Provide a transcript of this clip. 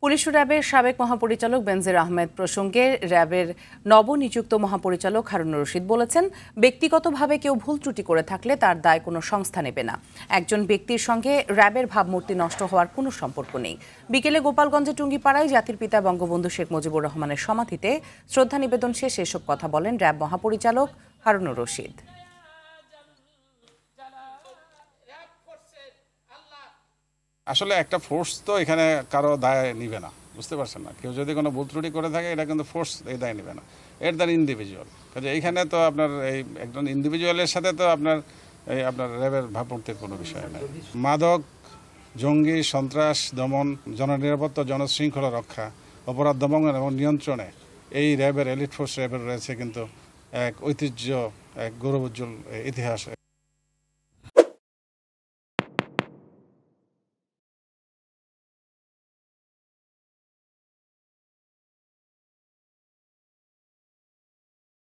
Police ও র্যাবের সাবেক মহাপরিচালক বেনজির আহমেদ প্রসঙ্গে র্যাবের নবনিযুক্ত মহাপরিচালক হারুনুর রশিদ বলেছেন, ব্যক্তিগতভাবে কেউ ভুল ত্রুটি করে থাকলে তার দায় কোনো সংস্থা নেবে না। একজন ব্যক্তির সঙ্গে র্যাবের ভাবমূর্তি নষ্ট হওয়ার কোনো সম্পর্ক নেই। বিকেলে গোপালগঞ্জের টুঙ্গিপাড়ায় জাতির পিতা বঙ্গবন্ধু শেখ মুজিবুর রহমানের সমাধিতে শ্রদ্ধা নিবেদন শেষে এসব কথা বলেন র্যাব মহাপরিচালক হারুনুর রশিদ। আসলে একটা ফোর্স তো এখানে কারো দায় নিবে না, বুঝতে পারছেন না। কেউ যদি কোনো ভুল ত্রুটি করে থাকে এটা কিন্তু ফোর্স এই দায় নিবে না, এর দ্বারা ইন্ডিভিজুয়াল। কাজে এইখানে তো আপনার এই একজন ইন্ডিভিজুয়ালের সাথে তো আপনার র্যাবের ভাবমূর্তির কোনো বিষয় নেই। মাদক, জঙ্গি, সন্ত্রাস দমন, জননিরাপত্তা, জনশৃঙ্খলা রক্ষা, অপরাধ দমন এবং নিয়ন্ত্রণে এই র্যাবের এলিট ফোর্স র্যাবের রয়েছে কিন্তু এক ঐতিহ্য, এক গৌরবোজ্জ্বল ইতিহাস।